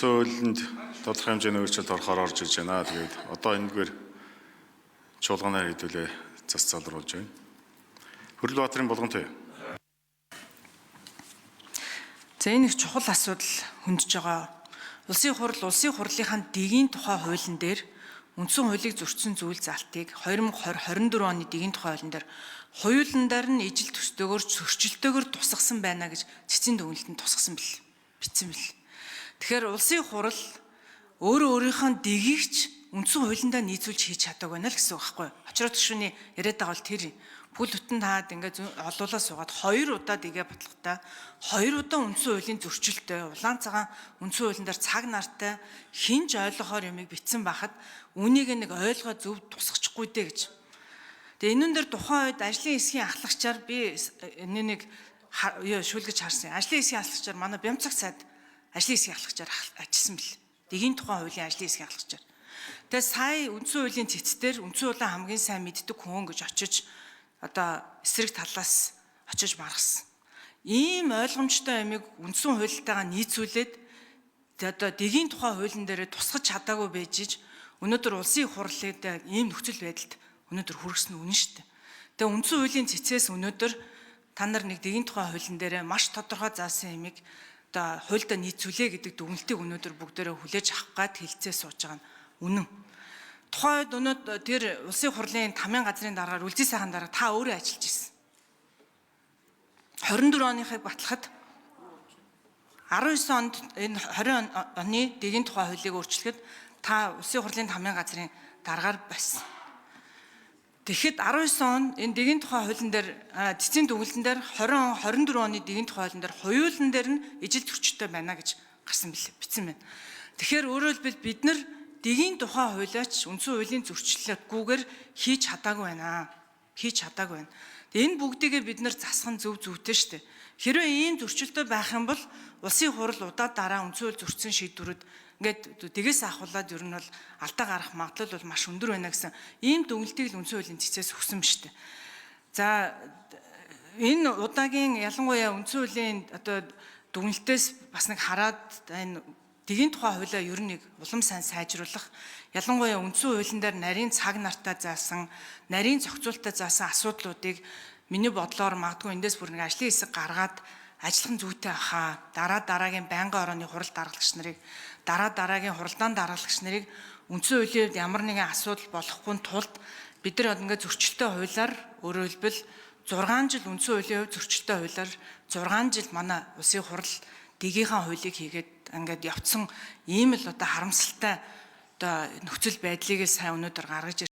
Сөүлэнд тодорхой хэмжээний өөрчлөлт орохоор орж иж байна. Тэгээд одоо энэгээр чуулганаар хэдүүлээ зас залруулж байна. Хөрлөбаатарын болгонтой. За энэ их чухал асуудал хөндөж байгаа. Улсын хурлынхаа дэгийн тухай хуулийн дээр үндсэн хуулийг зөрчсөн зүйл залтыг 2024 оны дэгийн тухай хуулийн дээр хуйландар нь ижил төстэйгээр зөрчилдөөгөр тусгасан байна гэж цэцэн дүгнэлтэнд тусгасан бичсэн бэл. Тэгэхээр улсын хурал өөрийнхөө дэгийг ч үндсэн хуулиндаа нийцүүлж хийж чаддаг байна л гэсэн үг байхгүй юу? Очроо тгшүүний яриад байгаа бол тэр бүл бүтэн таад ингээд олуулаа суугаад 2 удаа дэгээ батлагтаа 2 удаа үндсэн хуулийн зөрчилтэй улаан цагаан үндсэн хуулиндаар цаг нартай хинж ойлгохоор юмыг бичсэн байхад үнийг нэг ойлгоо зөв тусгачихгүй дээ гэж. Тэгээ энүүн дээр тухайн үед ажлын хэсгийн ахлагчаар би нэг шүлгэж харсан. Ажлын хэсгийн ахлагчаар манай Бямцаг сайд ажлын хэсгийн ахлагчаар ажилласан бэл. Дэгийн тухайн хуулийн ажлын хэсгийн ахлагчаар. Тэгээ сая үндсэн хуулийн цэцтэр үндсэн хуулиа хамгийн сайн мэддэг хүн гэж очиж одоо эсрэг талаас очиж маргасан. Ийм ойлгомжтой ямиг үндсэн хуультайгаа нийцүүлээд одоо дэгийн тухайн хуулийн дээр тусгаж чадаагүй байж иж өнөөдөр улсын хурлыг ийм нөхцөл байдалд өнөөдөр хүргэсэн нь үнэн шүү дээ. Тэгээ үндсэн хуулийн цэцээс өнөөдөр та нар нэг дэгийн тухайн хуулийн дээр маш тодорхой заасан ямиг одоо хуульдаа нийцүүлээ гэдэг дүгнэлтийг өнөөдөр бүгдээрээ хүлээж авах гад хэлцээ сууж байгаа нь үнэн. Тухайн үед өнөөдөр тэр улсын хурлын тамийн газрын дараагаар үлзий сайхан дараа та өөрөө ажиллаж ирсэн. 24 оныхыг батлахад 19 онд энэ 20 оны дэгийн тухай хуулийг өөрчлөхөд та улсын хурлын тамийн газрын дараагаар байсан. Тэгэхэд 19 он энэ дэгийн тухай хуулийн дээр цэцэн дүгнэлтэн дээр 24 оны дэгийн тухай хуулийн дээр хуйлан дээр нь ижил зөрчилтэй байна гэж гарсан бичсэн байна. Тэгэхээр өөрөөр хэлбэл бид нар дэгийн тухай хуулиач үндсэн хуулийн зөрчилгүйгээр хийж чадаагүй байна. Хийж чадаагүй байна. Энэ бүгдийгээ бид нар засах нь зөв зүйтэй шүү дээ. Хэрвээ ийм зөрчилтэй байх юм бол улсын хурал удаа дараа үндсэн хууль зөрчсөн шийдвэрүүд ингээд дэгээс ахуулаад ер нь бол алдаа гарах магадлал бол маш өндөр байна гэсэн ийм дүгнэлтийг л үндсэн хуулийн цэцээс өгсөн шүү дээ. За энэ удаагийн ялангуяа үндсэн хуулийн одоо дүгнэлтээс бас нэг хараад энэ дэгийн тухай хуулиа ер нь нэг улам сайн сайжруулах, ялангуяа үндсэн хуулийн дээр нарийн цаг нартаа заасан, нарийн зохицуулалтаа заасан асуудлуудыг миний бодлоор магадгүй эндээс бүр нэг ажлын хэсэг гаргаад ажиллах нь зүйтэй хаа. Дараагийн байнгын орооны хурал даргалагч нарыг, дараагийн хуралдаан даргалагч нарыг үндсэн хуулийн ямар нэгэн асуудал болохгүй тулд бид нар ингээд зөрчилтэй хуулиар өөрөөр хэлбэл 6 жил үндсэн хуулийн хувьд зөрчилтэй хуулиар 6 жил манай улсын хурал дэгийнхаа хуулийг хийгээд ингээд явцсан ийм л одоо харамсалтай одоо нөхцөл байдлыг сайн өнөөдөр гаргаж